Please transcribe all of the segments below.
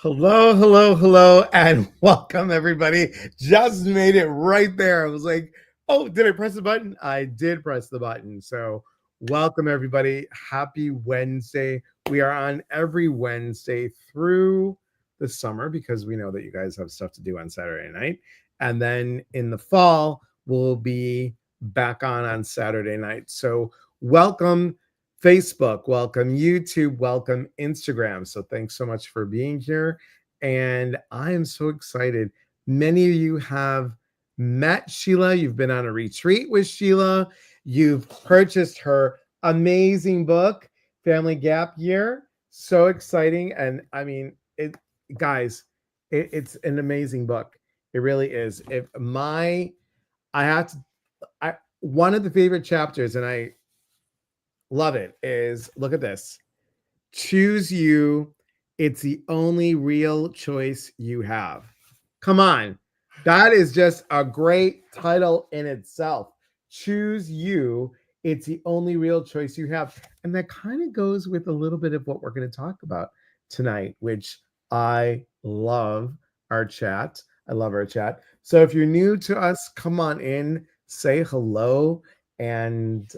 Hello, hello, hello, and welcome everybody. Just made it right there. I was like, oh, did I press the button? I did press the button. So, welcome everybody. Happy Wednesday. We are on every Wednesday through the summer because we know that you guys have stuff to do on Saturday night. And then in the fall, we'll be back on Saturday night. So, welcome Facebook, welcome YouTube, welcome Instagram. So thanks so much for being here. And I am so excited. Many of you have met Sheila. You've been on a retreat with Sheila. You've purchased her amazing book, Family Gap Year. So exciting. And I mean, guys, it's an amazing book. It really is. I have to, one of the favorite chapters, and I love it, is look at this. Choose you. It's the only real choice you have. Come on. That is just a great title in itself. Choose you. It's the only real choice you have. And that kind of goes with a little bit of what we're going to talk about tonight, which I love our chat. I love our chat. So if you're new to us, come on in, say hello, and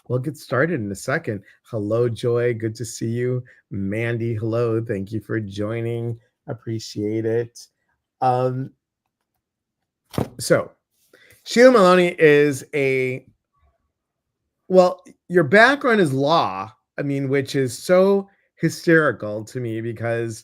we'll get started in a second. Hello, Joy. Good to see you. Mandy, hello. Thank you for joining. Appreciate it. So, Sheila Maloney is your background is law, which is so hysterical to me because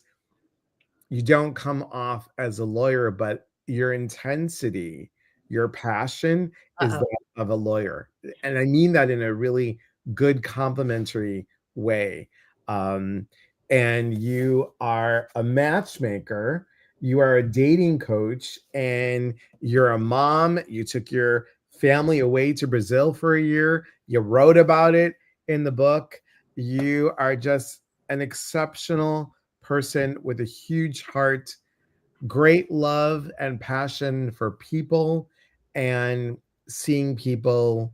you don't come off as a lawyer, but your intensity, your passion is that of a lawyer. And I mean that in a really good complimentary way. And you are a matchmaker, you are a dating coach, and you're a mom. You took your family away to Brazil for a year. You wrote about it in the book. You are just an exceptional person with a huge heart, great love and passion for people, and seeing people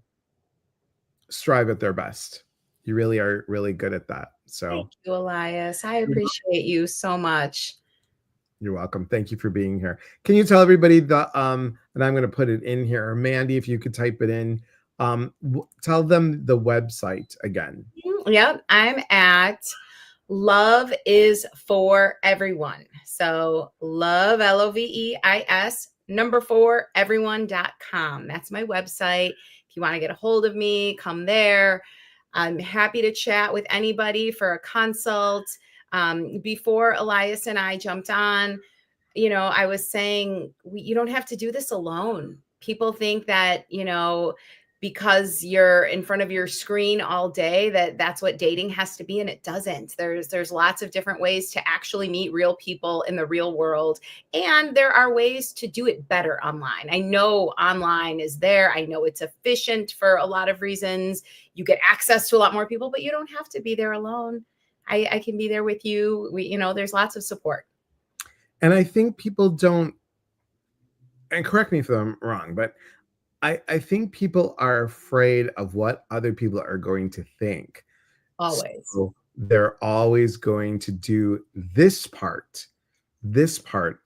strive at their best. You really are really good at that. So thank you, Elias. I appreciate you so much. You're welcome. Thank you for being here. Can you tell everybody and I'm going to put it in here. Mandy, if you could type it in, tell them the website again. Yep, I'm at Love is for Everyone. So love, LOVEIS, number 4, everyone.com. That's my website. If you want to get a hold of me, come there. I'm happy to chat with anybody for a consult. Before Elias and I jumped on, I was saying, you don't have to do this alone. People think that, because you're in front of your screen all day, that's what dating has to be. And it doesn't. There's lots of different ways to actually meet real people in the real world. And there are ways to do it better online. I know online is there. I know it's efficient for a lot of reasons. You get access to a lot more people, but you don't have to be there alone. I can be there with you. There's lots of support. And I think people don't, and correct me if I'm wrong, but I think people are afraid of what other people are going to think. Always. So they're always going to do this part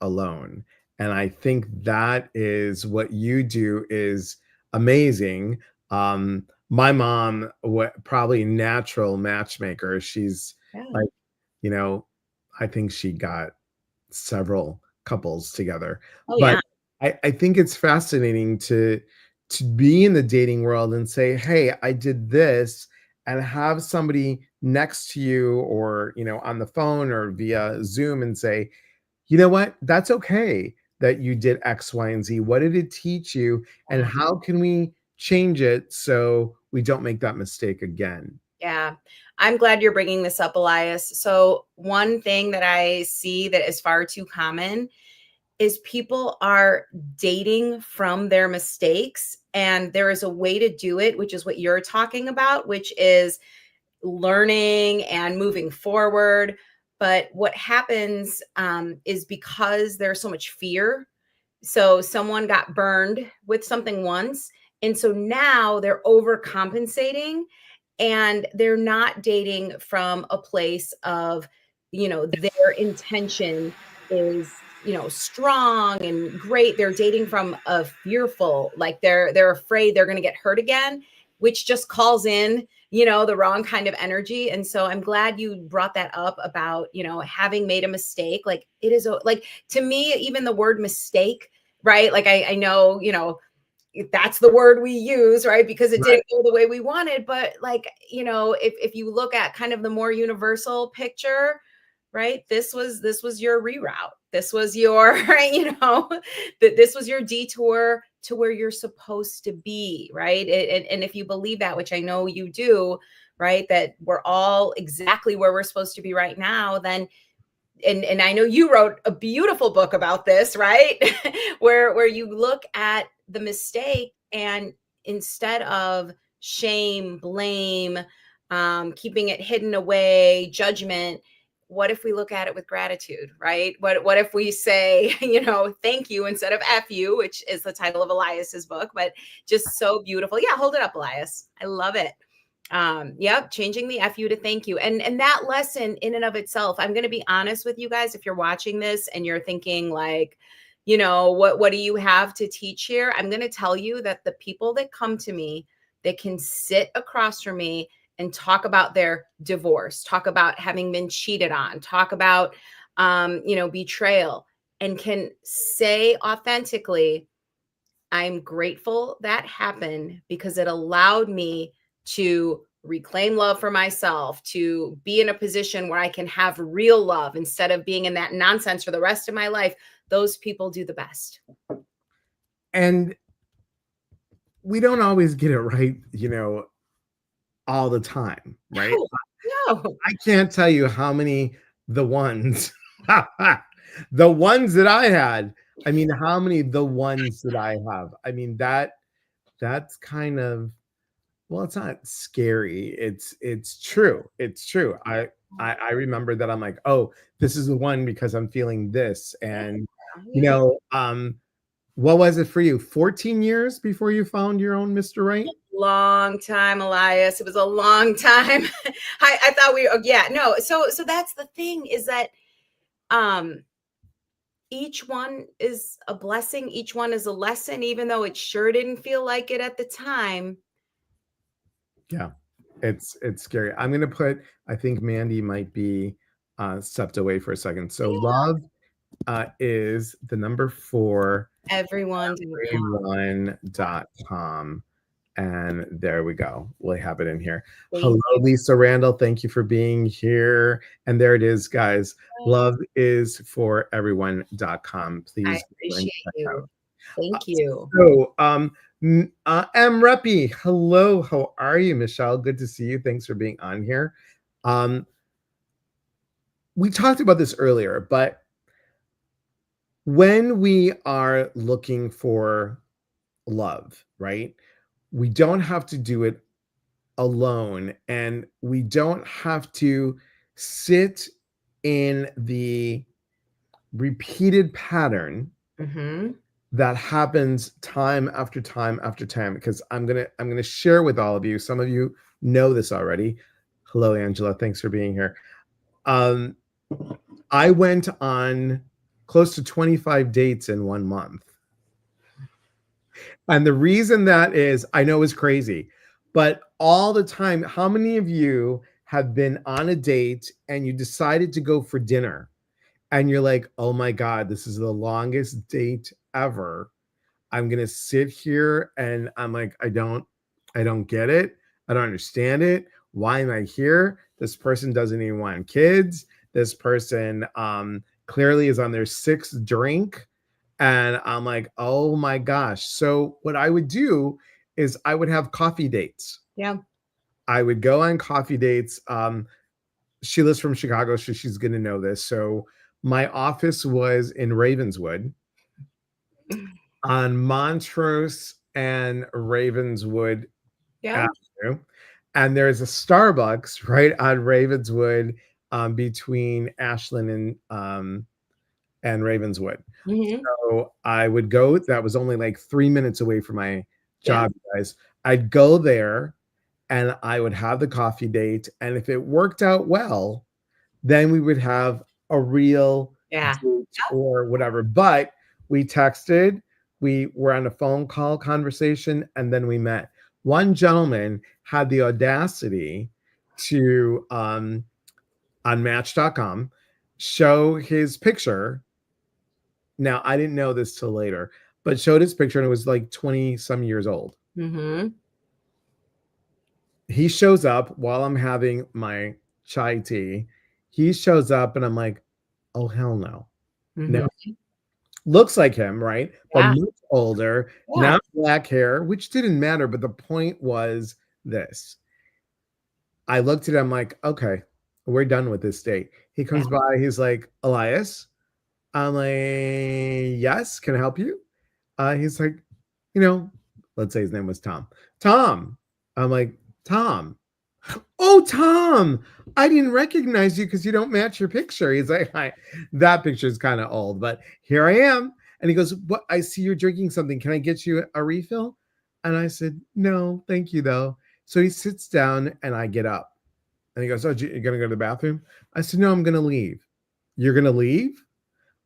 alone. And I think that is what you do is amazing. My mom, probably natural matchmaker. She's like, I think she got several couples together. Oh, But yeah. I think it's fascinating to be in the dating world and say, hey, I did this, and have somebody next to you or on the phone or via Zoom and say, you know what, that's okay that you did X, Y, and Z. What did it teach you, and how can we change it so we don't make that mistake again? Yeah, I'm glad you're bringing this up, Elias. So one thing that I see that is far too common is people are dating from their mistakes. And there is a way to do it, which is what you're talking about, which is learning and moving forward. But what happens is because there's so much fear. So someone got burned with something once. And so now they're overcompensating and they're not dating from a place of, their intention is, strong and great. They're dating from a fearful, like they're afraid they're going to get hurt again, which just calls in, the wrong kind of energy. And so I'm glad you brought that up about, having made a mistake. Like it is like, to me, even the word mistake, right? Like I know, that's the word we use, right? Because it didn't go the way we wanted. But like, if you look at kind of the more universal picture, right? This was your reroute. This was your, this was your detour to where you're supposed to be, right? And if you believe that, which I know you do, right, that we're all exactly where we're supposed to be right now, then and I know you wrote a beautiful book about this, right? where you look at the mistake, and instead of shame, blame, keeping it hidden away, judgment, what if we look at it with gratitude, right? What if we say, thank you instead of F you, which is the title of Elias's book, but just so beautiful. Yeah, hold it up, Elias. I love it. Yep, changing the F you to thank you. And that lesson in and of itself, I'm going to be honest with you guys, if you're watching this and you're thinking like, what do you have to teach here? I'm going to tell you that the people that come to me, that can sit across from me and talk about their divorce, talk about having been cheated on, talk about, betrayal, and can say authentically, I'm grateful that happened because it allowed me to reclaim love for myself, to be in a position where I can have real love instead of being in that nonsense for the rest of my life. Those people do the best. And we don't always get it right, all the time, right? No. I can't tell you how many the ones the ones that I had. I mean, how many the ones that I have. I mean, that's kind of, well, it's not scary. It's true. It's true. I remember that I'm like, oh, this is the one because I'm feeling this. And what was it for you? 14 years before you found your own Mr. Right? Long time, Elias. It was a long time. I thought no. So that's the thing, is that each one is a blessing. Each one is a lesson, even though it sure didn't feel like it at the time. Yeah, it's scary. I'm gonna put, I think Mandy might be stepped away for a second. So love is the number 4 everyone.com. And there we go. We'll have it in here. Hello, Lisa Randall. Thank you for being here. And there it is, guys. Love is for everyone.com. Please. I appreciate you. Thank you. So, M. Reppy, hello. How are you, Michelle? Good to see you. Thanks for being on here. We talked about this earlier, but when we are looking for love, right? We don't have to do it alone, and we don't have to sit in the repeated pattern that happens time after time after time. Because I'm gonna share with all of you. Some of you know this already. Hello, Angela. Thanks for being here. I went on close to 25 dates in 1 month. And the reason that is, I know is crazy, but all the time, how many of you have been on a date and you decided to go for dinner and you're like, oh my God, this is the longest date ever. I'm going to sit here and I'm like, I don't get it. I don't understand it. Why am I here? This person doesn't even want kids. This person clearly is on their 6th drink. And I'm like, oh my gosh. So what I would do is I would have coffee dates. Yeah. I would go on coffee dates. Sheila's from Chicago, so she's going to know this. So my office was in Ravenswood on Montrose and Ravenswood Avenue. And there's a Starbucks right on Ravenswood between Ashland and Ravenswood. So I would go, that was only like 3 minutes away from my job, guys. I'd go there and I would have the coffee date. And if it worked out well, then we would have a real Yeah. date or whatever. But we texted, we were on a phone call conversation, and then we met. One gentleman had the audacity to on Match.com show his picture. Now I didn't know this till later, but showed his picture and it was like 20 some years old. Mm-hmm. He shows up while I'm having my chai tea. He shows up and I'm like, oh hell no. No, Mm-hmm. looks like him, right? But Yeah. much older, Yeah. not black hair, which didn't matter. But the point was this. I looked at him like, okay, we're done with this date. He Yeah. comes by, he's like, Elias. I'm like, yes, can I help you? He's like, you know, let's say his name was Tom. Tom. I'm like, Tom. Oh, Tom, I didn't recognize you because you don't match your picture. He's like, that picture is kind of old, but here I am. And he goes, what? I see you're drinking something. Can I get you a refill? And I said, no, thank you, though. So he sits down and I get up. And he goes, oh, you're going to go to the bathroom? I said, no, I'm going to leave. You're going to leave?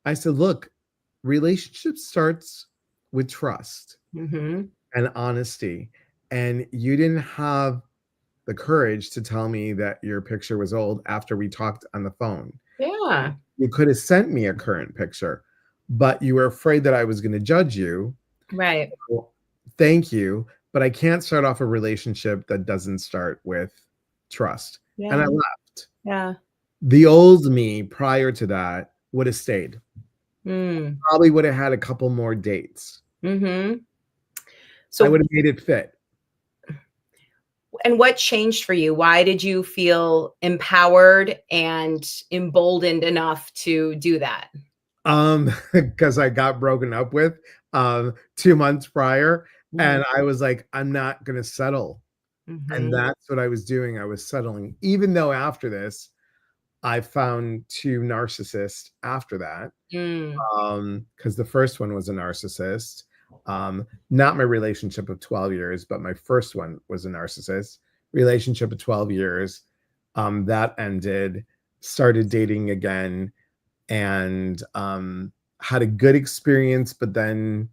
I said, look, relationship starts with trust Mm-hmm. and honesty. And you didn't have the courage to tell me that your picture was old after we talked on the phone. Yeah. You could have sent me a current picture, but you were afraid that I was going to judge you. Right. Well, thank you, but I can't start off a relationship that doesn't start with trust. And I Yeah. left. Yeah. The old me prior to that would have stayed. Mm. Probably would have had a couple more dates. Mm-hmm. I So, would have made it fit. and what changed for you? Why did you feel empowered and emboldened enough to do that? Because I got broken up with 2 months prior, Mm. and I was like, I'm not gonna settle. And Mm-hmm. that's what I was doing. I was settling, even though after this, I found two narcissists after that. Mm. Because the first one was a narcissist. Not my relationship of 12 years, but my first one was a narcissist. Relationship of 12 years. That ended, started dating again, and had a good experience, but then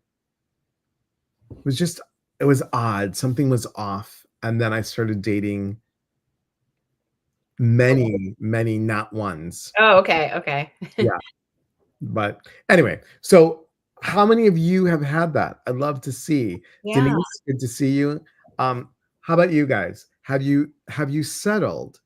it was just, it was odd. Something was off. And then I started dating many, many not ones. Oh, okay. Okay. Yeah. But anyway, so how many of you have had that? I'd love to see. Yeah. Denise, good to see you. How about you guys? Have you settled?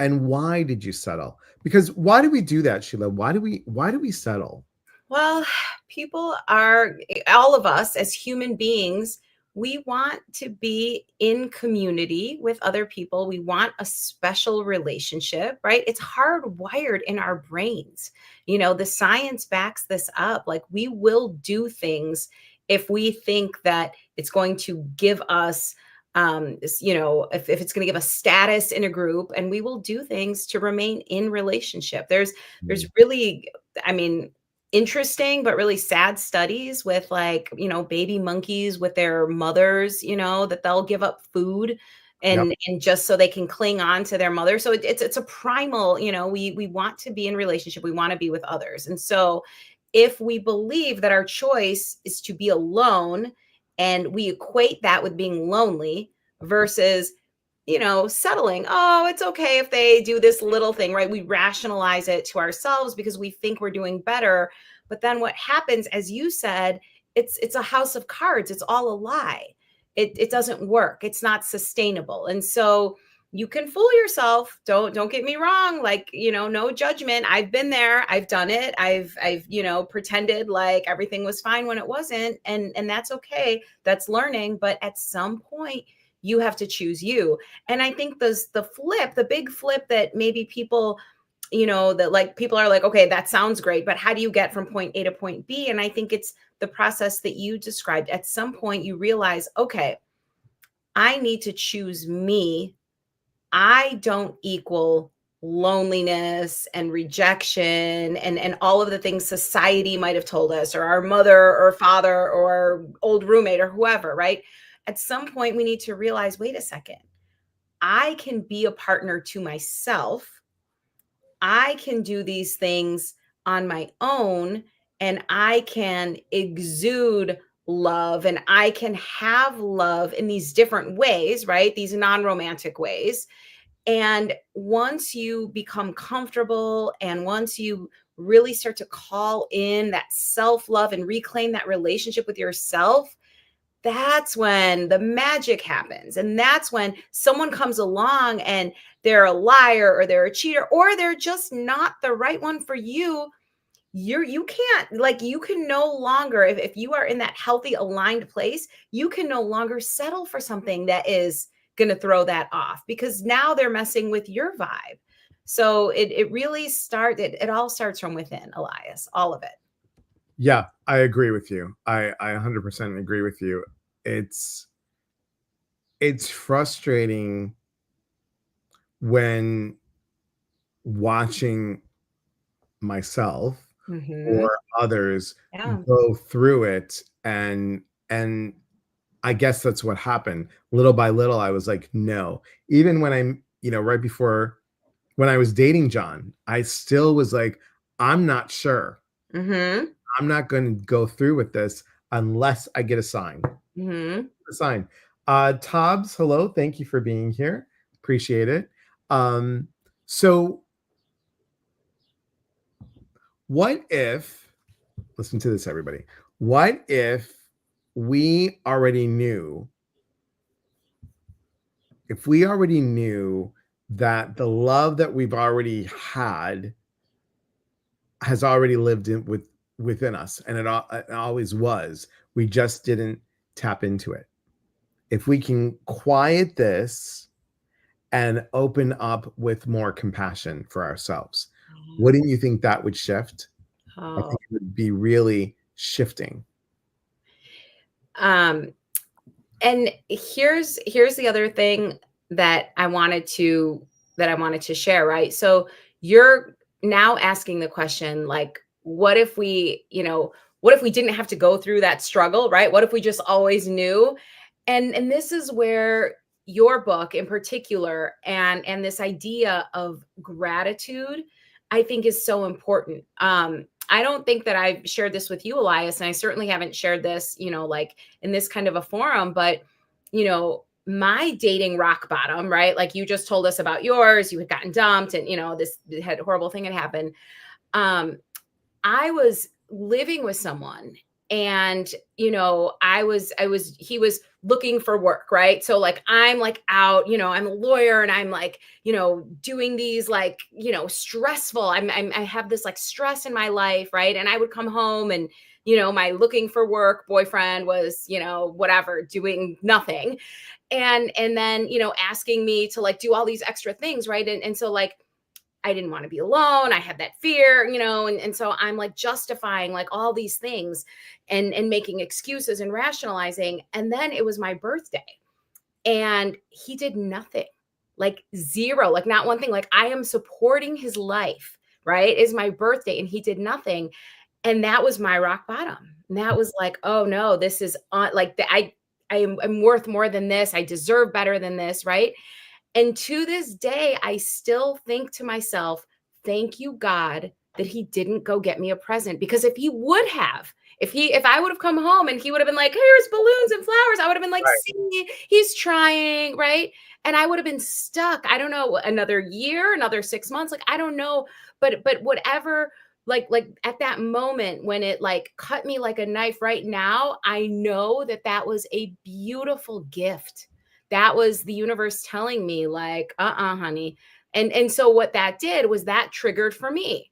And why did you settle? Because why do we do that, Sheila? Why do we settle? Well, people are, all of us as human beings, we want to be in community with other people. We want a special relationship, right? It's hardwired in our brains. The science backs this up. Like, we will do things if we think that it's going to give us if it's going to give us status in a group, and we will do things to remain in relationship. There's Mm. really, I mean, interesting but really sad studies with, like, baby monkeys with their mothers, that they'll give up food Yep. and just so they can cling on to their mother. So it's a primal, we want to be in relationship, we want to be with others. And so if we believe that our choice is to be alone, and we equate that with being lonely versus settling. Oh, it's okay if they do this little thing, right? We rationalize it to ourselves because we think we're doing better. But then what happens, as you said, it's a house of cards. It's all a lie. It doesn't work. It's not sustainable. And so you can fool yourself. Don't get me wrong. Like, no judgment. I've been there. I've done it. I've pretended like everything was fine when it wasn't. And that's okay. That's learning. But at some point, you have to choose you. And I think the big flip that maybe people, that, like, people are like, okay, that sounds great, but how do you get from point A to point B? And I think it's the process that you described. At some point you realize, okay, I need to choose me. I don't equal loneliness and rejection and all of the things society might have told us, or our mother or father or old roommate or whoever, right? At some point we need to realize, wait a second, I can be a partner to myself I can do these things on my own, and I can exude love, and I can have love in these different ways, right? These non-romantic ways. And once you become comfortable and once you really start to call in that self-love and reclaim that relationship with yourself, that's when the magic happens. And that's when someone comes along and they're a liar or they're a cheater or they're just not the right one for you. You can't, like, you can no longer, if you are in that healthy aligned place, you can no longer settle for something that is going to throw that off, because now they're messing with your vibe. So it really it all starts from within, Elias, all of it. Yeah, I agree with you. I 100% agree with you. It's frustrating when watching myself Hmm. or others Yeah. go through it, and I guess that's what happened. Little by little, I was like, no. Even when I'm, right before when I was dating John, I still was like, I'm not sure. Hmm. I'm not going to go through with this unless I get a sign. Hmm. A sign. Tobbs, hello. Thank you for being here. Appreciate it. So what if, listen to this, everybody. What if we already knew, that the love that we've already had has already lived within us, and it always was. We just didn't tap into it. If we can quiet this and open up with more compassion for ourselves, wouldn't you think that would shift? I Oh. think it would be really shifting. Um, and here's the other thing that I wanted to share, right? So you're now asking the question, like, what if we, what if we didn't have to go through that struggle, right? What if we just always knew? And this is where your book in particular, and this idea of gratitude, I think, is so important. I don't think that I've shared this with you, Elias, and I certainly haven't shared this, like, in this kind of a forum, but my dating rock bottom, right? Like, you just told us about yours, you had gotten dumped, and this had horrible thing had happened. Um, I was living with someone, and he was looking for work, right? So, like, I'm like out, I'm a lawyer, and I'm like, doing these, like, stressful, I have this like stress in my life, right? And I would come home, and my looking for work boyfriend was, whatever, doing nothing. And then, asking me to, like, do all these extra things, right? And so, like, I didn't want to be alone. I had that fear, and so I'm like justifying like all these things, and making excuses and rationalizing. And then it was my birthday, and he did nothing, like zero, like not one thing. Like, I am supporting his life, right? It's my birthday, and he did nothing. And that was my rock bottom. And that was like, oh no, this is like I'm worth more than this. I deserve better than this, right? And to this day, I still think to myself, thank you, God, that he didn't go get me a present. Because if he would have, if I would have come home and he would have been like, here's balloons and flowers, I would have been like, Right. see, he's trying, right? And I would have been stuck. I don't know, another year, another 6 months. Like, I don't know. But whatever, like at that moment when it like cut me like a knife right now, I know that that was a beautiful gift. That was the universe telling me, like, honey. And so what that did was that triggered for me.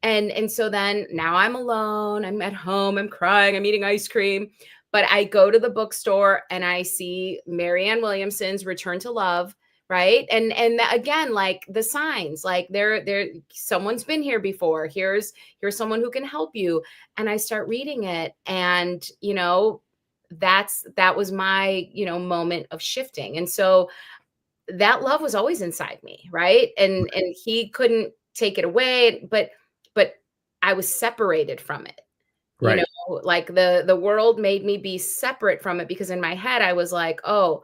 And so then now I'm alone, I'm at home, I'm crying, I'm eating ice cream, but I go to the bookstore and I see Marianne Williamson's Return to Love, right? And again, like, the signs, like, there someone's been here before. Here's someone who can help you. And I start reading it, and that was my moment of shifting. And so that love was always inside me, right? And he couldn't take it away, but I was separated from it. you know Right. like, the world made me be separate from it, because in my head I was like, oh,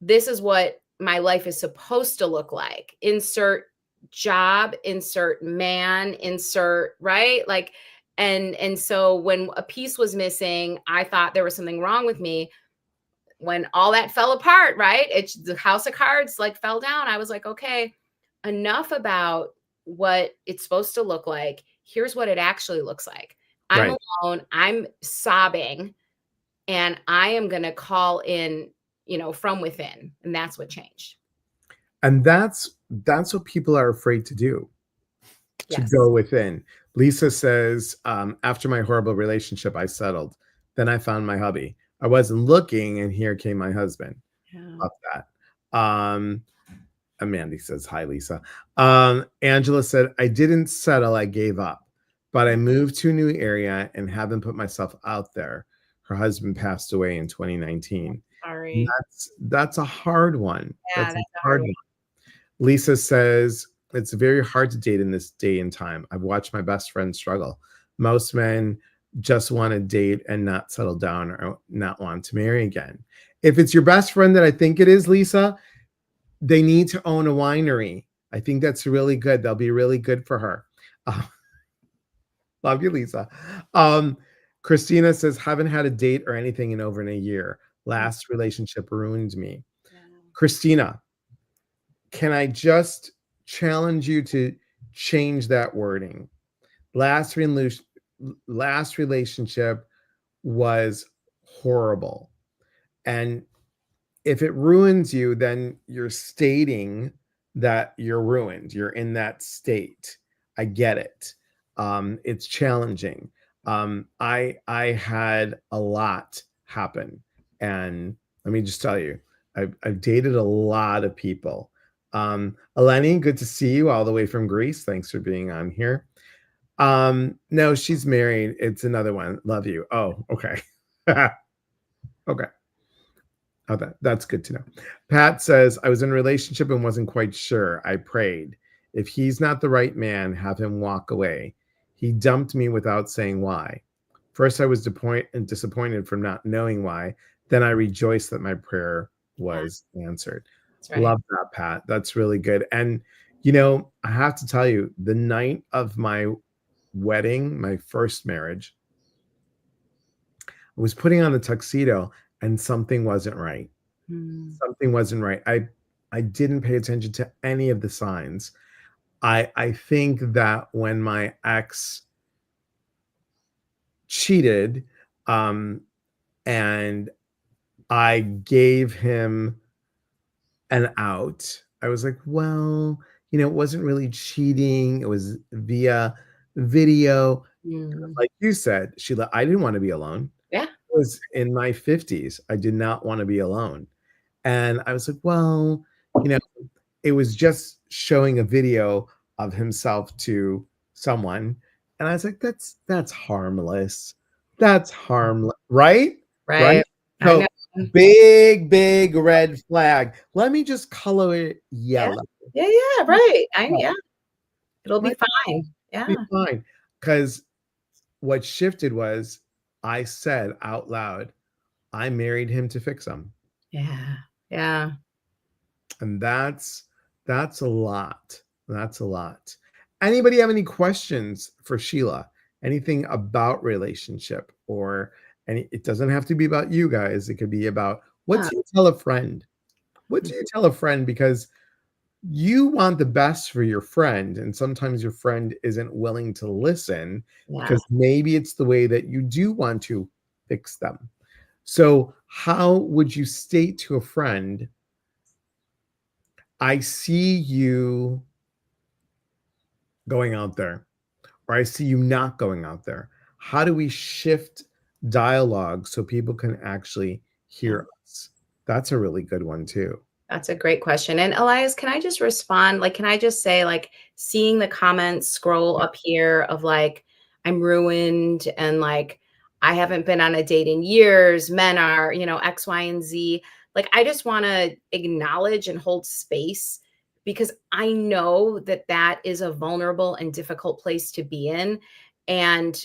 this is what my life is supposed to look like. Insert job, insert man, insert, right? Like, and so when a piece was missing, I thought there was something wrong with me. When all that fell apart, right? It's the house of cards like fell down. I was like, okay, enough about what it's supposed to look like. Here's what it actually looks like. I'm Right. alone, I'm sobbing, and I am going to call in, from within. And that's what changed. And that's what people are afraid to do, to Yes. go within. Lisa says, after my horrible relationship, I settled. Then I found my hubby. I wasn't looking, and here came my husband. Yeah. Love that. Amanda says, hi, Lisa. Angela said, I didn't settle, I gave up. But I moved to a new area and haven't put myself out there. Her husband passed away in 2019. And Sorry. that's a hard one. Yeah, That's a that's a hard hard one. one. Lisa says, it's very hard to date in this day and time. I've watched my best friend struggle. Most men just want to date and not settle down or not want to marry again. If it's your best friend that I think it is, Lisa, they need to own a winery. I think that's really good. They'll be really good for her. Uh, love you, Lisa. Christina says, haven't had a date or anything in over a year. Last relationship ruined me. Yeah. Christina, can I just challenge you to change that wording? Last relationship was horrible. And if it ruins you, then you're stating that you're ruined. You're in that state. I get it. It's challenging. I had a lot happen, and let me just tell you, I've dated a lot of people. Eleni, good to see you all the way from Greece. Thanks for being on here. No, she's married. It's another one. Love you. Oh, okay. Okay. Oh, that's good to know. Pat says, I was in a relationship and wasn't quite sure. I prayed. If he's not the right man, have him walk away. He dumped me without saying why. First, I was disappointed from not knowing why. Then I rejoiced that my prayer Yeah, was answered. that's right. Love that, Pat. That's really good. And, I have to tell you, the night of my wedding, my first marriage, I was putting on the tuxedo and something wasn't right. Mm. Something wasn't right. I didn't pay attention to any of the signs. I think that when my ex cheated, and I gave him an out, I was like, well, it wasn't really cheating. It was via video. Mm. Like you said, Sheila, I didn't want to be alone. Yeah. I was in my 50s. I did not want to be alone. And I was like, well, you know, it was just showing a video of himself to someone. And I was like, that's harmless. That's harmless, right? Right? Right. I So know. big red flag. Let me just color it Yeah. yellow. Yeah. Right. Yeah. It'll be Might fine. Yeah. be fine. Because what shifted was I said out loud, I married him to fix him. Yeah. Yeah. And that's a lot. That's a lot. Anybody have any questions for Sheila? Anything about relationship or it doesn't have to be about you guys. It could be about what Yeah. do you tell a friend? What do you tell a friend? Because you want the best for your friend, and sometimes your friend isn't willing to listen Yeah. because maybe it's the way that you do want to fix them. So, how would you state to a friend, I see you going out there, or I see you not going out there? How do we shift dialogue so people can actually Yeah. hear us? That's a really good one, too. That's a great question. And Elias, can I just respond? Like, can I just say, like, seeing the comments scroll up here of like, I'm ruined and like, I haven't been on a date in years, men are, X, Y, and Z. Like, I just want to acknowledge and hold space because I know that that is a vulnerable and difficult place to be in. And,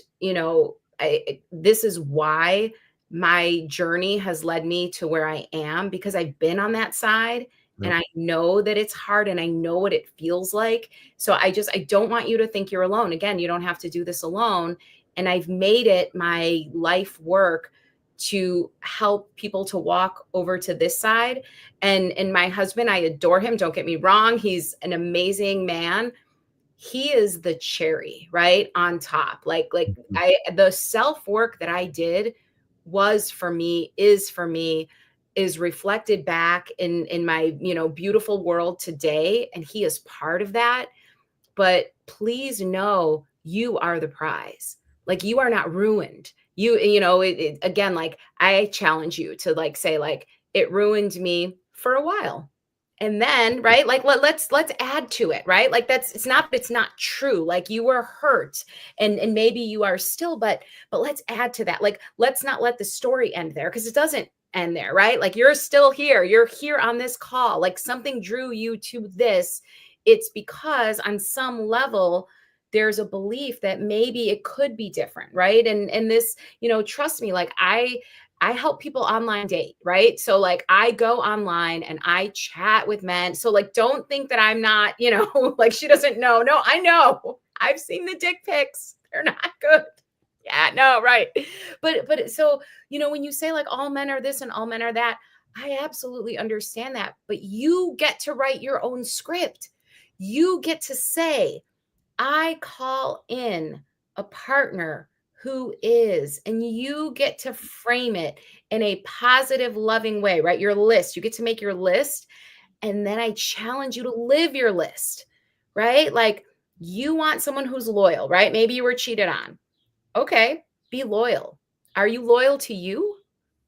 this is why my journey has led me to where I am because I've been on that side and Yep. I know that it's hard and I know what it feels like. So I don't want you to think you're alone. Again, you don't have to do this alone. And I've made it my life work to help people to walk over to this side. And my husband, I adore him. Don't get me wrong. He's an amazing man. He is the cherry, right, on top. Like Mhm. I the self-work that I did was for me, is for me, is reflected back in my, beautiful world today, and he is part of that. But please know you are the prize. Like, you are not ruined. Again, like, I challenge you to, like, say, like, it ruined me for a while. And then, right, like, let's add to it, right? Like, it's not true. Like, you were hurt, and maybe you are still, but let's add to that. Like, let's not let the story end there, because it doesn't end there, right? Like, you're still here. You're here on this call. Like, something drew you to this. It's because on some level there's a belief that maybe it could be different, right? And this, trust me, like, I help people online date, right? So, like, I go online and I chat with men. So, like, don't think that I'm not, like, she doesn't know. No, I know. I've seen the dick pics. They're not good. Yeah, no, right. But so, when you say, like, all men are this and all men are that, I absolutely understand that. But you get to write your own script. You get to say, I call in a partner who is, and you get to frame it in a positive, loving way, right? Your list, you get to make your list. And then I challenge you to live your list, right? Like, you want someone who's loyal, right? Maybe you were cheated on. Okay, be loyal. Are you loyal to you?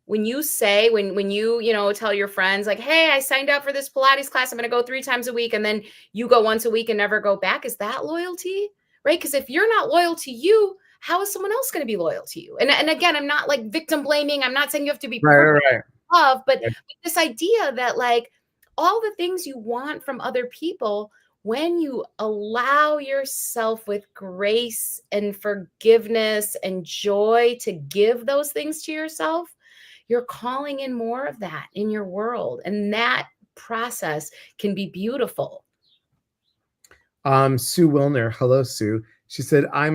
When you say, when you, tell your friends, like, hey, I signed up for this Pilates class, I'm going to go 3 times a week, and then you go once a week and never go back, is that loyalty? Right? Because if you're not loyal to you, how is someone else going to be loyal to you? And again, I'm not, like, victim blaming. I'm not saying you have to be Right, perfect right, right. love, but Right. this idea that, like, all the things you want from other people, when you allow yourself with grace and forgiveness and joy to give those things to yourself, you're calling in more of that in your world. And that process can be beautiful. Sue Wilner, hello, Sue. She said, I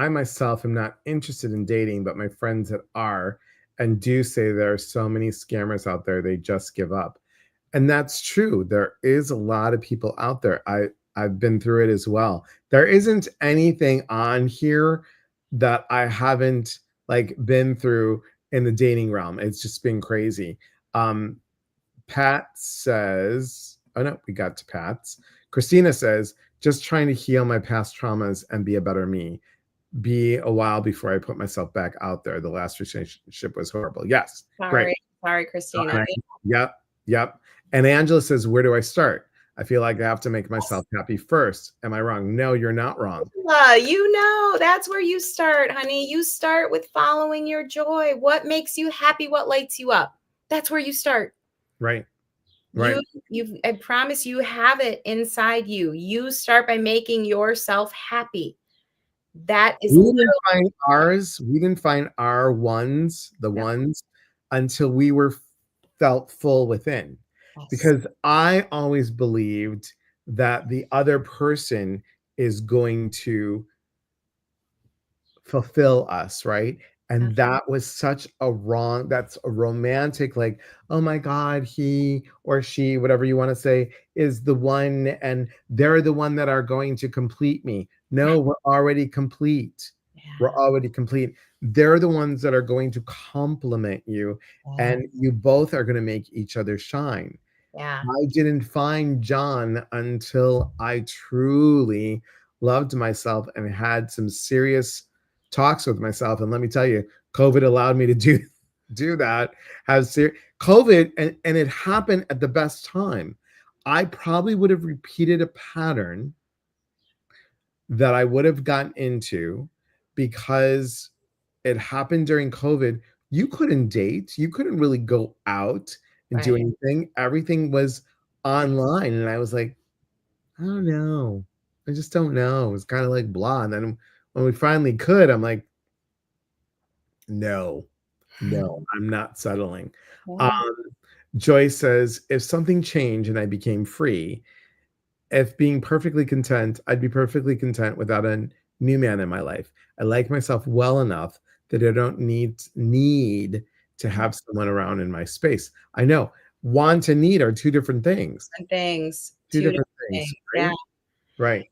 myself am not interested in dating, but my friends that are and do say there are so many scammers out there, they just give up. And that's true. There is a lot of people out there. I've been through it as well. There isn't anything on here that I haven't like been through in the dating realm. It's just been crazy. Um, Pat says, oh no, we got to Pat's. Christina says, just trying to heal my past traumas and be a better me. Be a while before I put myself back out there. The last relationship was horrible. Yes, great. Sorry, Christina. Yep, yep. And Angela says, where do I start? I feel like I have to make myself happy first. Am I wrong? No, you're not wrong. That's where you start, honey. You start with following your joy. What makes you happy? What lights you up? That's where you start. Right, You right. I promise you have it inside you. You start by making yourself happy. That is We literally didn't find ours. We didn't find our ones, the no, ones, until we were felt full within. yes. Because I always believed that the other person is going to fulfill us, right? Uh, And that was such a wrong, that's a romantic, like, oh my God, he or she, whatever you want to say, is the one, and they're the one that are going to complete me. No, we're already complete. We're Yeah. already complete. They're the ones that are going to complement you, Yeah. and you both are going to make each other shine. Yeah. I didn't find John until I truly loved myself and had some serious talks with myself. And let me tell you, COVID allowed me to do that. COVID, and it happened at the best time. I probably would have repeated a pattern that I would have gotten into because it happened during COVID. You couldn't date, you couldn't really go out and do Right. anything. Everything was online. And I was like, I don't know. I just don't know. It's kind of like blah. And then when we finally could, I'm like, no, no, I'm not settling. Um, Yeah. Joy says, if something changed and I became free, if being perfectly content, I'd be perfectly content without a new man in my life. I like myself well enough that I don't need to have someone around in my space. I know want and need are two different things. Different things. Two Two different different things, things. Yeah. right? Right.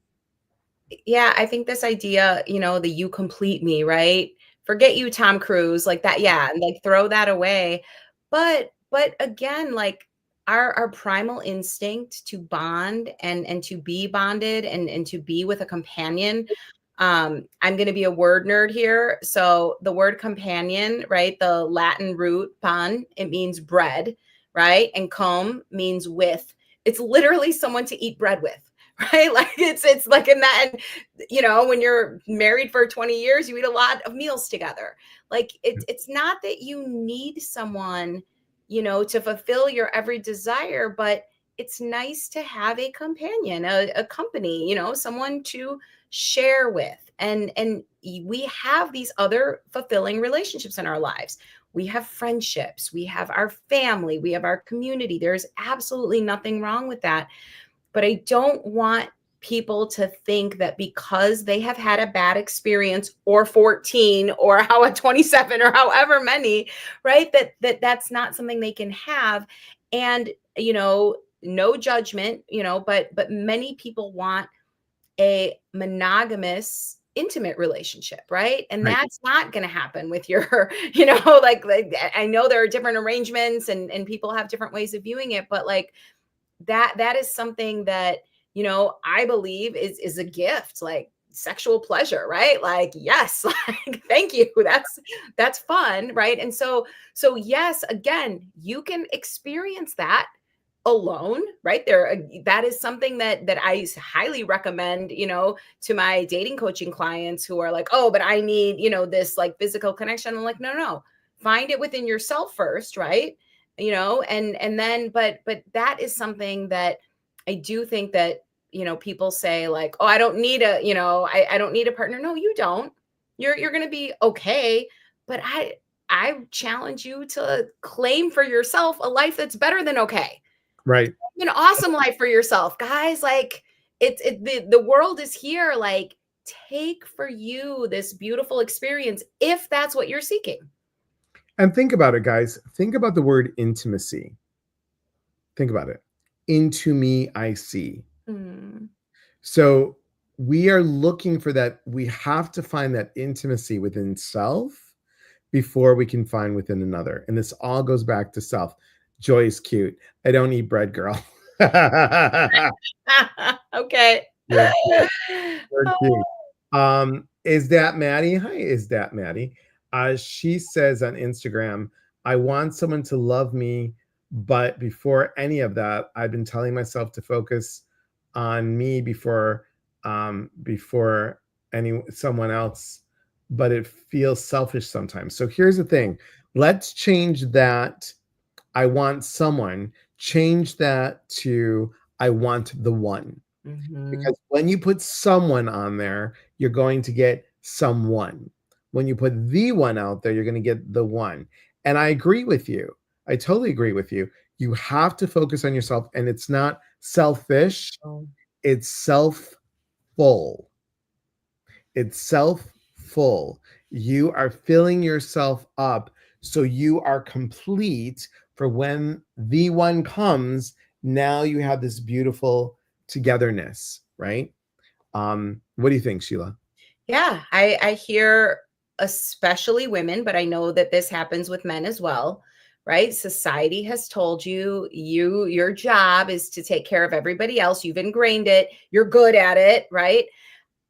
Yeah, I think this idea, the you complete me, right? Forget you, Tom Cruise, like that. Yeah, and like throw that away. But again, like our primal instinct to bond and to be bonded and to be with a companion. I'm going to be a word nerd here. So the word companion, right? The Latin root pan, it means bread, right? And com means with. It's literally someone to eat bread with, right? Like it's like in that, and when you're married for 20 years, you eat a lot of meals together. Like it's not that you need someone, to fulfill your every desire, but it's nice to have a companion, a company, someone to share with. And we have these other fulfilling relationships in our lives. We have friendships, we have our family, we have our community. There's absolutely nothing wrong with that. But I don't want people to think that because they have had a bad experience, or 14 or how 27 or however many, right, that's not something they can have. And no judgment, but many people want a monogamous intimate relationship, right? And Right. that's not going to happen with your like I know there are different arrangements and people have different ways of viewing it, but like that is something that I believe is a gift, like sexual pleasure, right? Like, yes, like thank you, that's fun, right? And so yes, again, you can experience that alone, right there. That is something that I highly recommend, to my dating coaching clients who are like, oh, but I need, this like physical connection. I'm like, no, find it within yourself first, right? And then but that is something that I do think that people say like, oh, I don't need I don't need a partner. No, you don't. You're going to be okay. But I challenge you to claim for yourself a life that's better than okay. Right. An awesome life for yourself, guys. Like the world is here. Like, take for you this beautiful experience if that's what you're seeking. And think about it, guys. Think about the word intimacy. Think about it. Into me, I see. Mm. So we are looking for that. We have to find that intimacy within self before we can find within another. And this all goes back to self. Joy is cute. I don't eat bread, girl. Okay. You're cute. You're cute. Is that Maddie? Hi, is that Maddie? She says on Instagram, I want someone to love me, but before any of that, I've been telling myself to focus on me before any someone else, but it feels selfish sometimes. So here's the thing. Let's change that. I want someone, change that to I want the one. Mhm. Because when you put someone on there, you're going to get someone. When you put the one out there, you're going to get the one. And I agree with you. I totally agree with you. You have to focus on yourself, and it's not selfish, Oh. it's self full. It's self full. You are filling yourself up so you are complete for when the one comes. Now you have this beautiful togetherness, right? What do you think, Sheila? Yeah, I hear especially women, but I know that this happens with men as well, right? Society has told you your job is to take care of everybody else. You've ingrained it. You're good at it, right?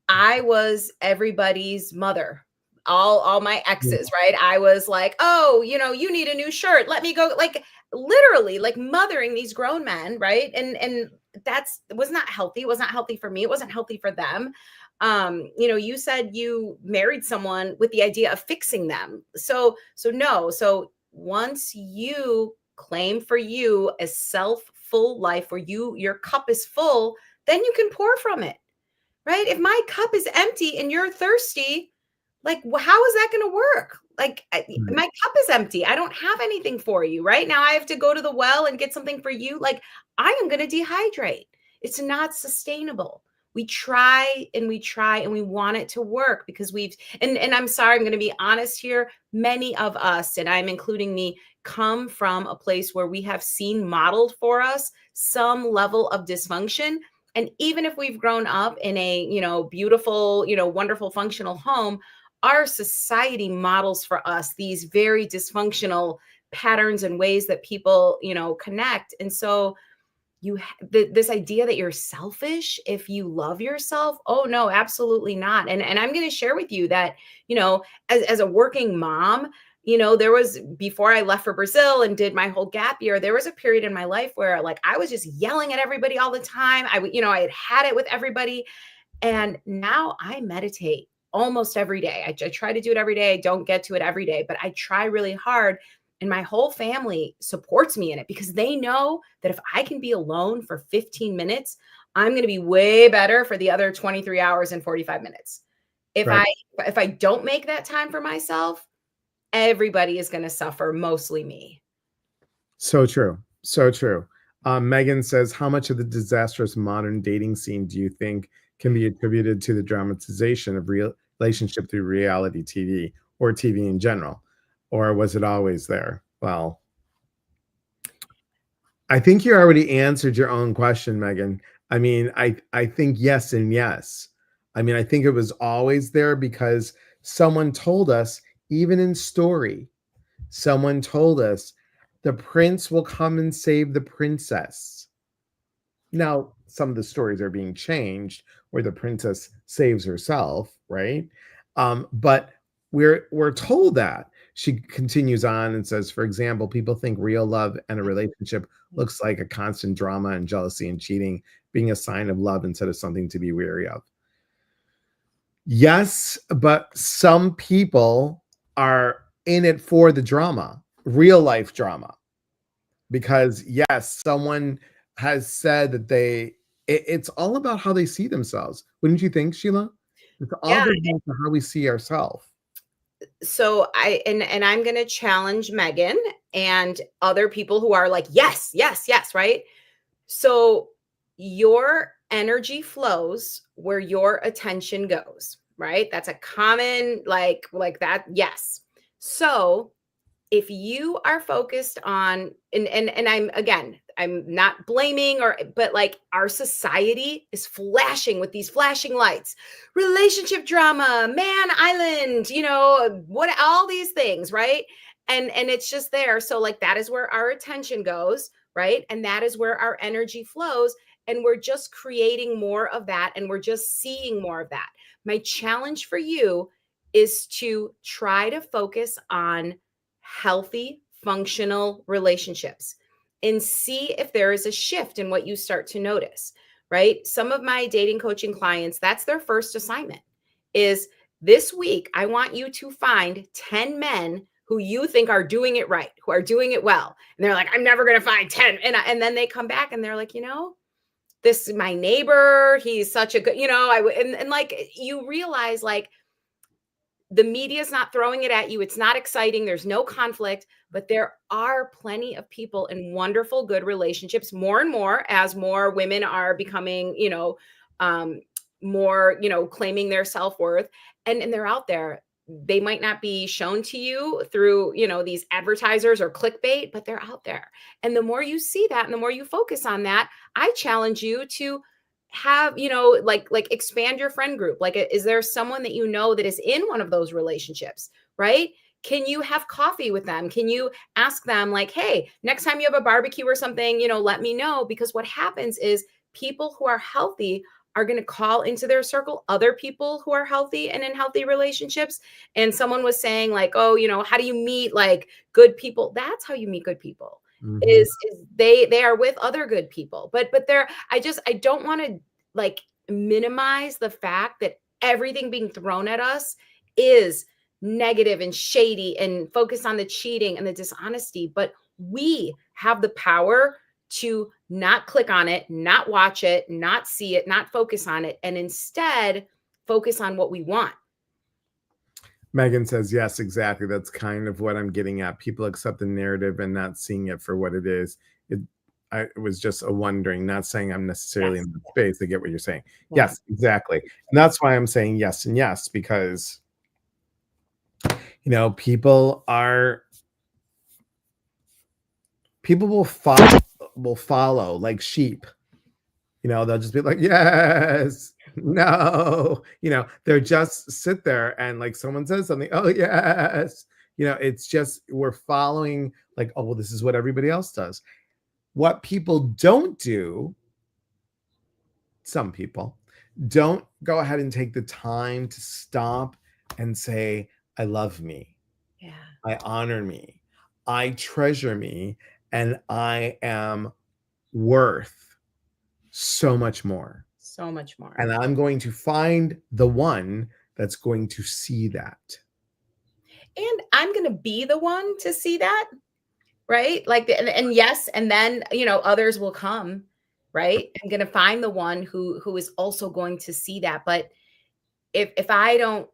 I was everybody's mother. All my Mm. exes, right? I was like, "Oh, you need a new shirt. Let me go." Like literally like mothering these grown men, right? And that's was not healthy. It was not healthy for me. It wasn't healthy for them. You said you married someone with the idea of fixing them. So no. So once you claim for you a self full life where your cup is full, then you can pour from it, right? If my cup is empty and you're thirsty, like how is that going to work? Right. my cup is empty. I don't have anything for you right now. I have to go to the well and get something for you. Like, I am going to dehydrate. It's not sustainable. We try and we try and we want it to work because and I'm sorry, I'm going to be honest here. Many of us, and I'm including me, come from a place where we have seen modeled for us some level of dysfunction. And even if we've grown up in a, beautiful, wonderful, functional home, our society models for us these very dysfunctional patterns and ways that people, connect. And so this idea that you're selfish if you love yourself, oh no, absolutely not. And I'm going to share with you that, as a working mom, there was, before I left for Brazil and did my whole gap year, there was a period in my life where like I was just yelling at everybody all the time. I had it with everybody. And now I meditate almost every day. I try to do it every day. I don't get to it every day, but I try really hard. And my whole family supports me in it because they know that if I can be alone for 15 minutes, I'm going to be way better for the other 23 hours and 45 minutes. If Right. I don't make that time for myself, everybody is going to suffer, mostly me. So true. So true. Megan says, how much of the disastrous modern dating scene do you think can be attributed to the dramatization of real relationship through reality TV or TV in general? Or was it always there? Well, I think you already answered your own question, Megan. I mean, I think yes and yes. I mean, I think it was always there because someone told us, even in story, someone told us the prince will come and save the princess. Now, some of the stories are being changed where the princess saves herself, right? But we're told that. She continues on and says, for example, people think real love and a relationship looks like a constant drama and jealousy and cheating being a sign of love instead of something to be wary of. Yes, but some people are in it for the drama, real life drama. Because yes, someone has said that it's all about how they see themselves. Wouldn't you think, Sheila? It's all Yeah. goes back to how we see ourselves. So I'm going to challenge Megan and other people who are like, yes, yes, yes, right? So your energy flows where your attention goes, right? That's a common like that. Yes. So if you are focused on, and I'm not blaming, but like our society is flashing with these flashing lights, relationship drama, man island, what, all these things, right? And it's just there. So like that is where our attention goes, right? And that is where our energy flows. And we're just creating more of that, and we're just seeing more of that. My challenge for you is to try to focus on healthy, functional relationships and see if there is a shift in what you start to notice, right? Some of my dating coaching clients, that's their first assignment is this week, I want you to find 10 men who you think are doing it right, who are doing it well. And they're like, I'm never going to find 10. And then they come back and they're like, this is my neighbor. He's such a good, and like you realize like, the media is not throwing it at you. It's not exciting. There's no conflict, but there are plenty of people in wonderful, good relationships, more and more as more women are becoming, more, claiming their self-worth, and they're out there. They might not be shown to you through, these advertisers or clickbait, but they're out there. And the more you see that and the more you focus on that, I challenge you to have, like expand your friend group. Like, is there someone that that is in one of those relationships, right? Can you have coffee with them? Can you ask them like, hey, next time you have a barbecue or something, let me know? Because what happens is people who are healthy are going to call into their circle other people who are healthy and in healthy relationships. And someone was saying like, oh, how do you meet like good people? That's how you meet good people. Mhm. Is they are with other good people. But they're I don't want to like minimize the fact that everything being thrown at us is negative and shady and focus on the cheating and the dishonesty, but we have the power to not click on it, not watch it, not see it, not focus on it, and instead focus on what we want. Megan says, yes, exactly. That's kind of what I'm getting at. People accept the narrative and not seeing it for what it is. It, it was just a wondering, not saying I'm necessarily Yes. in that space. I get what you're saying. Yeah. Yes, exactly. And that's why I'm saying yes and yes, because, people will follow like sheep. They'll just be like, yes, no, they're just sit there and like someone says something, oh, yes. It's just we're following like, oh, well, this is what everybody else does. What people don't do, some people don't go ahead and take the time to stop and say, I love me, Yeah. I honor me, I treasure me, and I am worth so much more. So much more. And I'm going to find the one that's going to see that. And I'm going to be the one to see that, right? Like, and yes, and then, others will come, right? I'm going to find the one who is also going to see that. But if I don't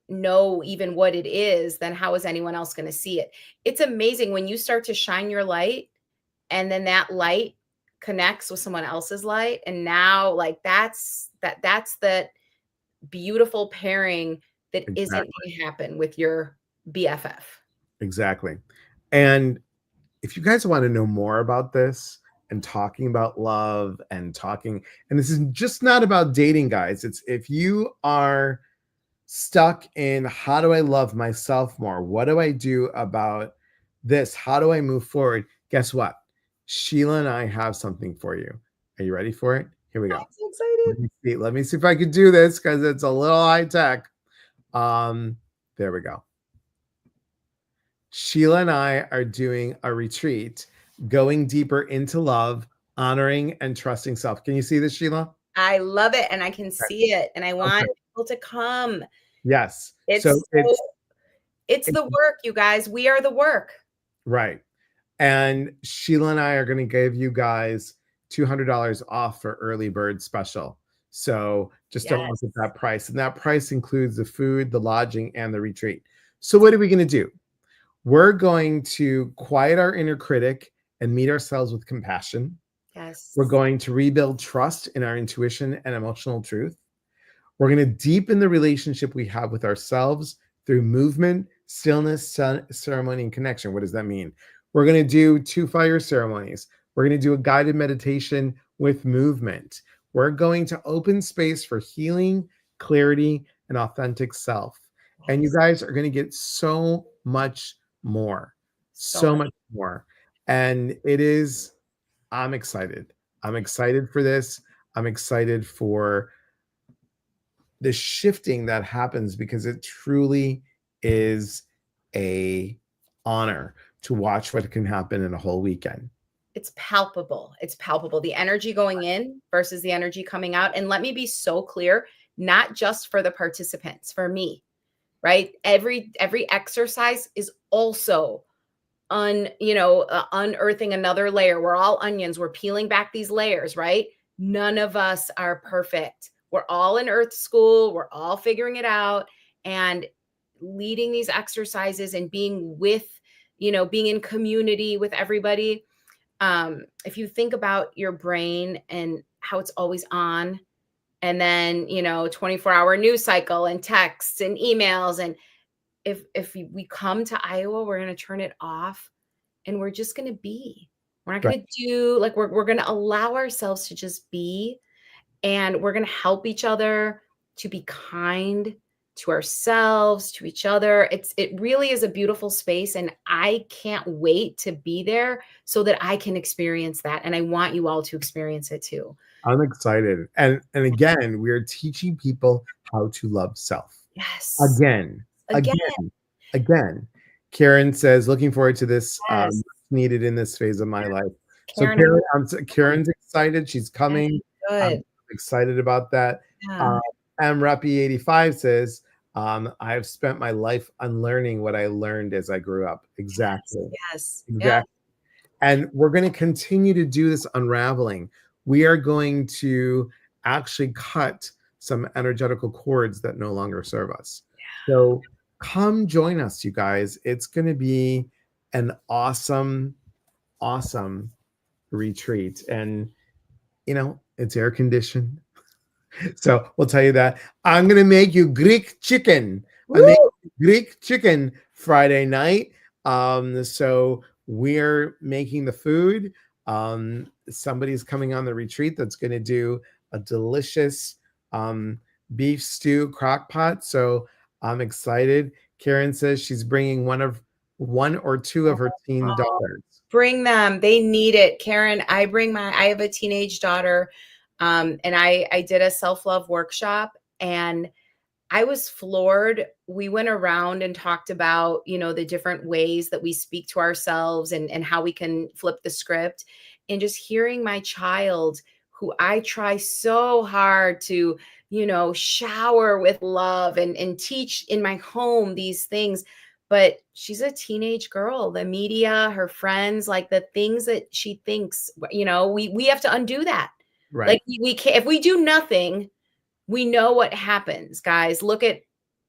know even what it is, then how is anyone else going to see it? It's amazing when you start to shine your light and then that light connects with someone else's light. And now like that's that beautiful pairing that isn't Exactly. going to happen with your BFF. Exactly. And if you guys want to know more about this and talking about love and this is just not about dating, guys. It's if you are stuck in how do I love myself more? What do I do about this? How do I move forward? Guess what? Sheila and I have something for you. Are you ready for it? Here we I'm go. so excited. Let me see if I could do this because it's a little high tech. There we go. Sheila and I are doing a retreat, going deeper into love, honoring and trusting self. Can you see this, Sheila? I love it and I can see it and I want Okay. people to come. Yes. It's So it's the work, you guys. We are the work. right. And Sheila and I are going to give you guys $200 off for early bird special. So just don't look at that price. And that price includes the food, the lodging, and the retreat. So what are we going to do? We're going to quiet our inner critic and meet ourselves with compassion. Yes. We're going to rebuild trust in our intuition and emotional truth. We're going to deepen the relationship we have with ourselves through movement, stillness, ceremony, and connection. What does that mean? We're going to do 2 fire ceremonies. We're going to do a guided meditation with movement. We're going to open space for healing, clarity, and authentic self. And you guys are going to get so much more, so much more. And I'm excited. I'm excited for this. I'm excited for the shifting that happens because it truly is a honor to watch what can happen in a whole weekend. It's palpable. It's palpable. The energy going in versus the energy coming out. And let me be so clear, not just for the participants, for me, right? Every exercise is also unearthing another layer. We're all onions. We're peeling back these layers, right? None of us are perfect. We're all in earth school. We're all figuring it out and leading these exercises and being being in community with everybody. If you think about your brain and how it's always on, and then 24-hour news cycle and texts and emails, and if we come to Iowa, we're going to turn it off and we're just going to be. We're not going to do like we're going to allow ourselves to just be, and we're going to help each other to be kind to ourselves, to each other. It really is a beautiful space, and I can't wait to be there so that I can experience that, and I want you all to experience it too. I'm excited. And again, we're teaching people how to love self. Yes. Again. Karen says, looking forward to this. Yes. Needed in this phase of my life. Karen, Karen's excited. She's coming. Good. I'm excited about that. Yeah. Reppy85 says, I have spent my life unlearning what I learned as I grew up. Exactly. Yes. Exactly. Yeah. And we're going to continue to do this unraveling. We are going to actually cut some energetical cords that no longer serve us. So come join us, you guys. It's going to be an awesome, awesome retreat. And, it's air conditioned. So we'll tell you that. I'm going to make you Greek chicken. I make Woo! Greek chicken Friday night. So we're making the food. Somebody's coming on the retreat that's going to do a delicious beef stew crock pot. So I'm excited. Karen says she's bringing one or two of her teen Oh, daughters. bring them. They need it. Karen, I have a teenage daughter. And I did a self-love workshop, and I was floored. We went around and talked about, the different ways that we speak to ourselves, and how we can flip the script. And just hearing my child, who I try so hard to, shower with love and teach in my home these things. But she's a teenage girl, the media, her friends, like the things that she thinks, we have to undo that. Right. Like we can't, if we do nothing, we know what happens, guys. Look at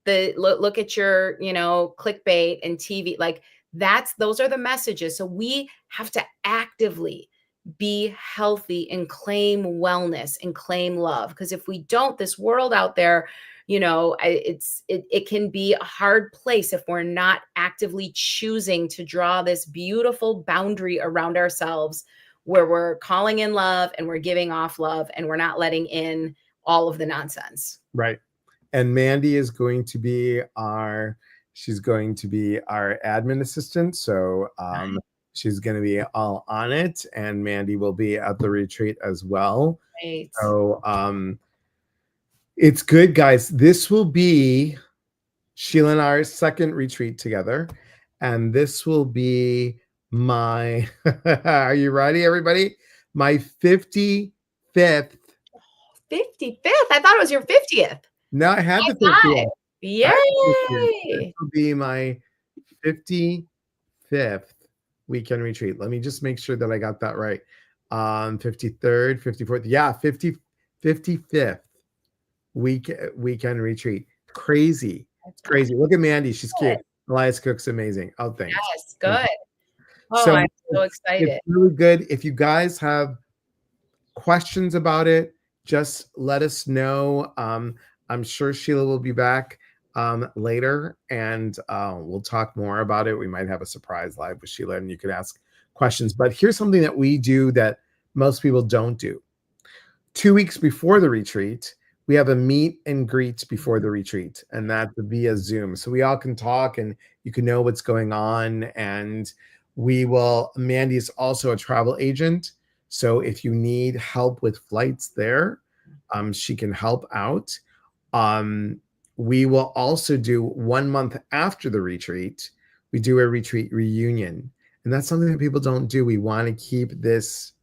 your, clickbait and TV. Like those are the messages. So we have to actively be healthy and claim wellness and claim love. Because if we don't, this world out there, it can be a hard place if we're not actively choosing to draw this beautiful boundary around ourselves, where we're calling in love and we're giving off love, and we're not letting in all of the nonsense. Right. And Mandy is going to be she's going to be our admin assistant. So she's going to be all on it, and Mandy will be at the retreat as well. Right. So it's good, guys. This will be Sheila and our second retreat together. And this will be my, are you ready, everybody? My 55th. 55th? I thought it was your 50th. No, I had the 50th. Yay! This will be my 55th weekend retreat. Let me just make sure that I got that right. 53rd, 54th. Yeah, 55th weekend retreat. Crazy. It's crazy. Look at Mandy. She's cute. Elias cooks amazing. Oh, thanks. Yes, good. Oh, So I'm so excited. It's really good. If you guys have questions about it, just let us know. I'm sure Sheila will be back later, and we'll talk more about it. We might have a surprise live with Sheila, and you can ask questions. But here's something that we do that most people don't do. 2 weeks before the retreat, we have a meet and greet before the retreat, and that's via Zoom. So we all can talk, and you can know what's going on. And Mandy is also a travel agent. So if you need help with flights there, she can help out. We will also do 1 month after the retreat, we do a retreat reunion. And that's something that people don't do. We want to keep this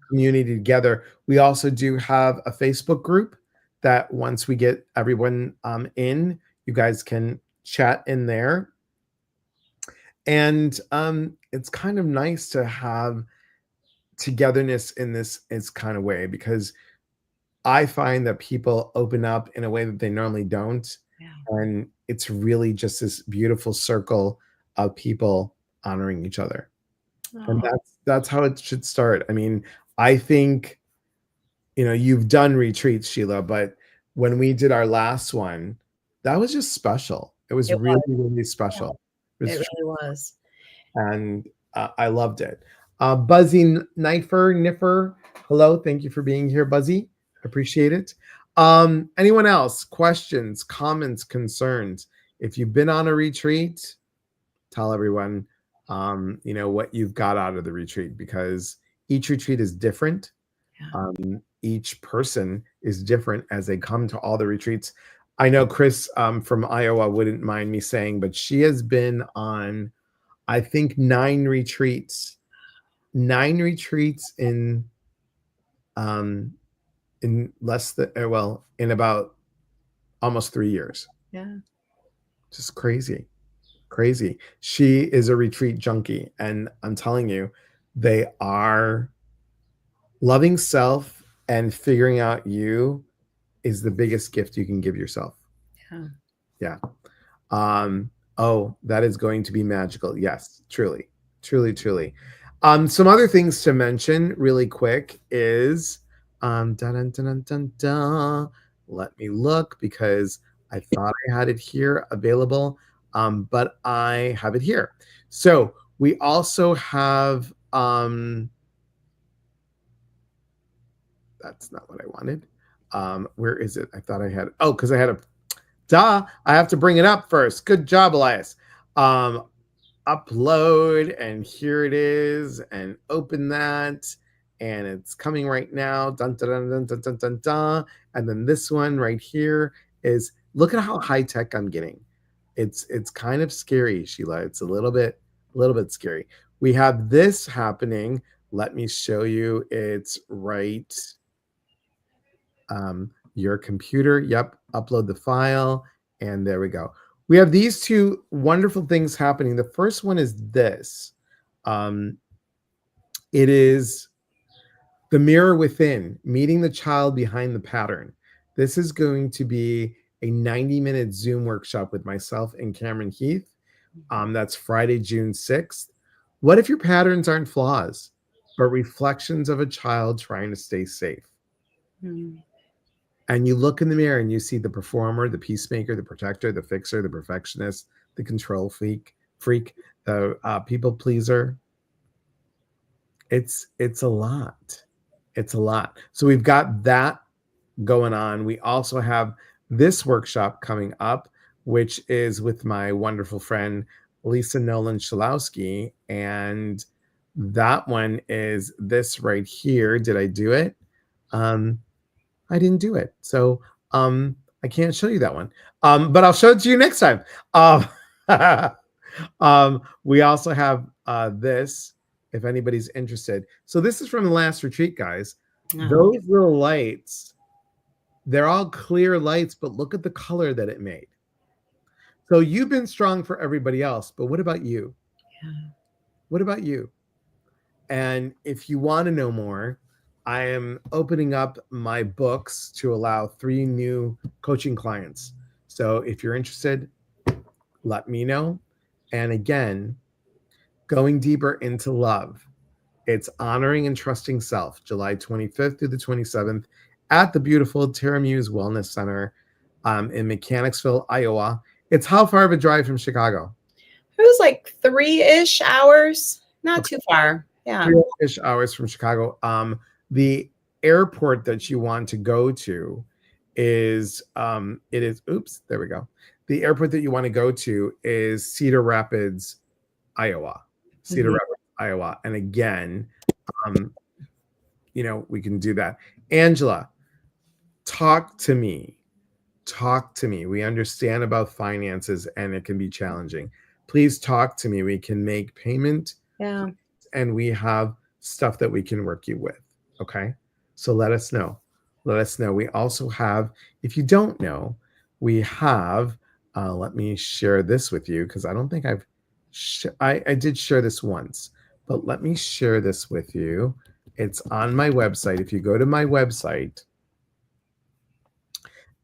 community together. We also do have a Facebook group that once we get everyone in, you guys can chat in there. And it's kind of nice to have togetherness in this kind of way, because I find that people open up in a way that they normally don't. Yeah. And it's really just this beautiful circle of people honoring each other. And that's how it should start. I mean, I think, you've done retreats, Sheila, but when we did our last one, that was just special. It was really, really special. It really was. And I loved it. Buzzy Niffer, hello. Thank you for being here, Buzzy. Appreciate it. Anyone else? Questions, comments, concerns? If you've been on a retreat, tell everyone, what you've got out of the retreat, because each retreat is different. Yeah. Each person is different as they come to all the retreats. I know Chris from Iowa wouldn't mind me saying, but she has been on, I think, 9 retreats in less than, in about almost 3 years. Yeah. Just crazy. She is a retreat junkie, and I'm telling you, they are loving self, and figuring out you is the biggest gift you can give yourself. Yeah. Yeah. Oh, that is going to be magical. Yes, truly, truly, truly. Some other things to mention really quick is dun, dun, dun, dun, dun, dun. Let me look because I thought I had it here available, but I have it here. So we also have that's not what I wanted. Where is it? I thought I had, oh, because I had a, duh, I have to bring it up first. Good job, Elias. Um, Upload, and here it is, and open that, and it's coming right now. Dun, dun, dun, dun, dun, dun, dun, dun. And then this one right here is, look at how high tech I'm getting. It's kind of scary, Sheila. It's a little bit scary. We have this happening. Let me show you. It's right, your computer. Yep, upload the file, and there we go. We have these two wonderful things happening. The first one is this. Um, it is the mirror within, meeting the child behind the pattern. This is going to be a 90-minute Zoom workshop with myself and Cameron Heath. That's Friday, June 6th. What if your patterns aren't flaws, but reflections of a child trying to stay safe? Mm. And you look in the mirror and you see the performer, the peacemaker, the protector, the fixer, the perfectionist, the control freak, the people pleaser. It's a lot. It's a lot. So we've got that going on. We also have this workshop coming up, which is with my wonderful friend Lisa Nolan Shalowski, and that one is this right here. Did I do it? I didn't do it. So I can't show you that one. But I'll show it to you next time. Um, we also have this, if anybody's interested. So this is from the last retreat, guys. Oh. Those little lights, they're all clear lights, but look at the color that it made. So you've been strong for everybody else, but what about you? Yeah. What about you? And if you want to know more, I am opening up my books to allow 3 new coaching clients. So if you're interested, let me know. And again, going deeper into love. It's honoring and trusting self, July 25th through the 27th at the beautiful Terra Muse Wellness Center in Mechanicsville, Iowa. It's how far of a drive from Chicago? It was like 3-ish hours, not too far. Yeah. 3-ish hours from Chicago. The airport that you want to go to is oops, there we go. The airport that you want to go to is Cedar Rapids, Iowa. Cedar Rapids, Iowa. And again, we can do that. Angela, talk to me. Talk to me. We understand about finances and it can be challenging. Please talk to me. We can make payment. Yeah. And we have stuff that we can work you with. Okay. So let us know. Let us know. We also have, if you don't know, we have, let me share this with you because I don't think I did share this once, but let me share this with you. It's on my website. If you go to my website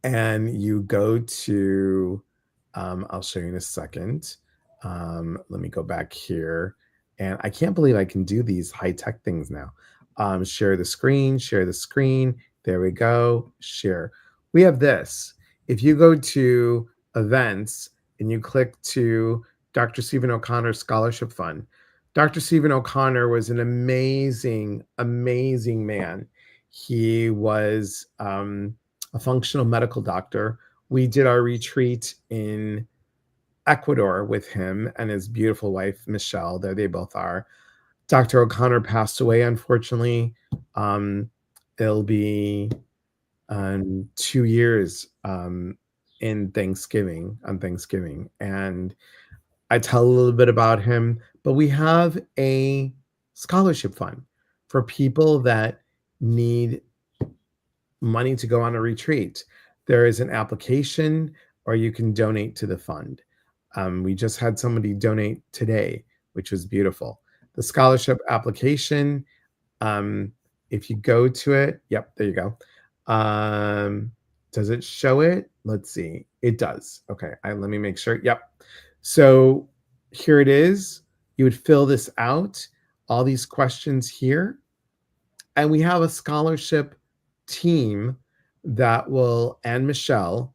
and you go to, I'll show you in a second. Let me go back here. And I can't believe I can do these high-tech things now. Share the screen, share the screen. There we go, share. We have this. If you go to events and you click to Dr. Stephen O'Connor Scholarship Fund, Dr. Stephen O'Connor was an amazing, amazing man. He was a functional medical doctor. We did our retreat in Ecuador with him and his beautiful wife, Michelle. There they both are. Dr. O'Connor passed away, unfortunately. It'll be 2 years on Thanksgiving. And I tell a little bit about him, but we have a scholarship fund for people that need money to go on a retreat. There is an application, or you can donate to the fund. We just had somebody donate today, which was beautiful. The scholarship application, if you go to it, yep, there you go. Does it show it? Let's see. It does. Okay. Let me make sure. Yep. So here it is. You would fill this out, all these questions here. And we have a scholarship team that will, and Michelle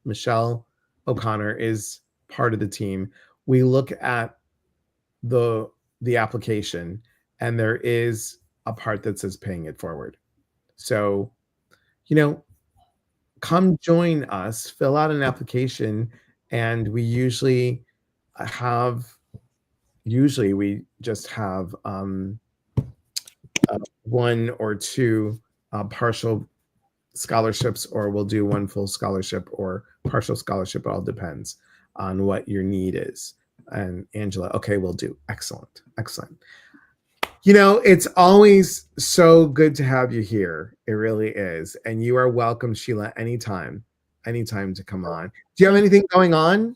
O'Connor is part of the team. We look at the application, and there is a part that says paying it forward. So, you know, come join us, fill out an application, and we usually just have one or two partial scholarships, or we'll do one full scholarship or partial scholarship. It all depends on what your need is. And Angela, okay, we'll do. Excellent. It's always so good to have you here. It really is. And you are welcome, Sheila, anytime to come on. Do you have anything going on?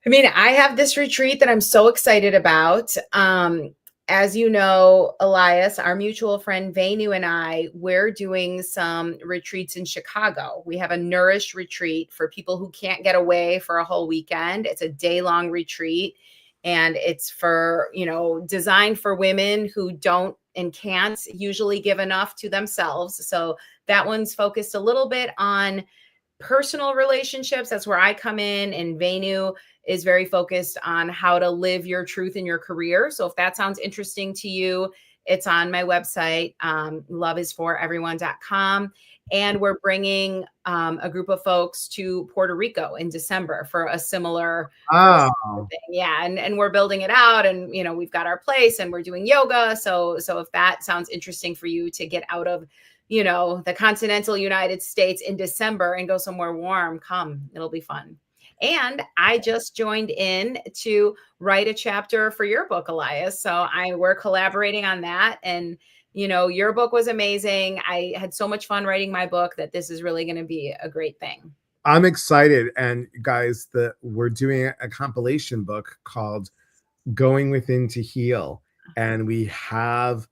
I mean, I have this retreat that I'm so excited about. As you know, Elias, our mutual friend Vanu and I, we're doing some retreats in Chicago. We have a Nourish retreat for people who can't get away for a whole weekend. It's a day-long retreat, and it's for, designed for women who don't and can't usually give enough to themselves. So that one's focused a little bit on personal relationships. That's where I come in, and Vanu is very focused on how to live your truth in your career. So if that sounds interesting to you, it's on my website, loveisforeveryone.com. And we're bringing a group of folks to Puerto Rico in December for a similar thing. Yeah. And we're building it out, and, we've got our place, and we're doing yoga. So if that sounds interesting for you to get out of, the continental United States in December and go somewhere warm, come, it'll be fun. And I just joined in to write a chapter for your book, Elias. So we're collaborating on that. And, your book was amazing. I had so much fun writing my book that this is really going to be a great thing. I'm excited. And guys, we're doing a compilation book called Going Within to Heal. And we have,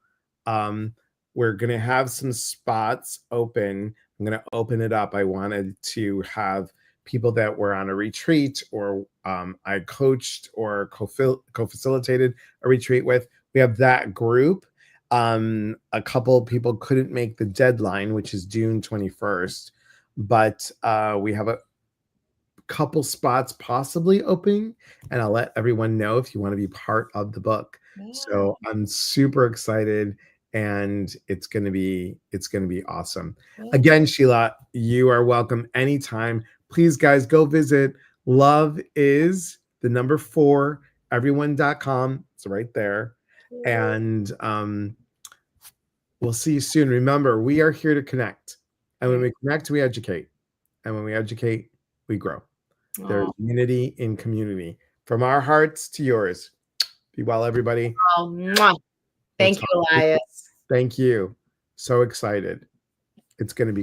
we're going to have some spots open. I'm going to open it up. I wanted to have people that were on a retreat, or I coached or co-facilitated a retreat with. We have that group. A couple of people couldn't make the deadline, which is June 21st, but we have a couple spots possibly opening, and I'll let everyone know if you want to be part of the book. Yeah. So I'm super excited, and it's going to be awesome. Yeah. Again, Sheila, you are welcome anytime. Please, guys, go visit loveis4everyone.com. It's right there. Yeah. And we'll see you soon. Remember, we are here to connect. And when we connect, we educate. And when we educate, we grow. There's unity in community. From our hearts to yours. Be well, everybody. Thank you, Elias. Thank you. So excited. It's going to be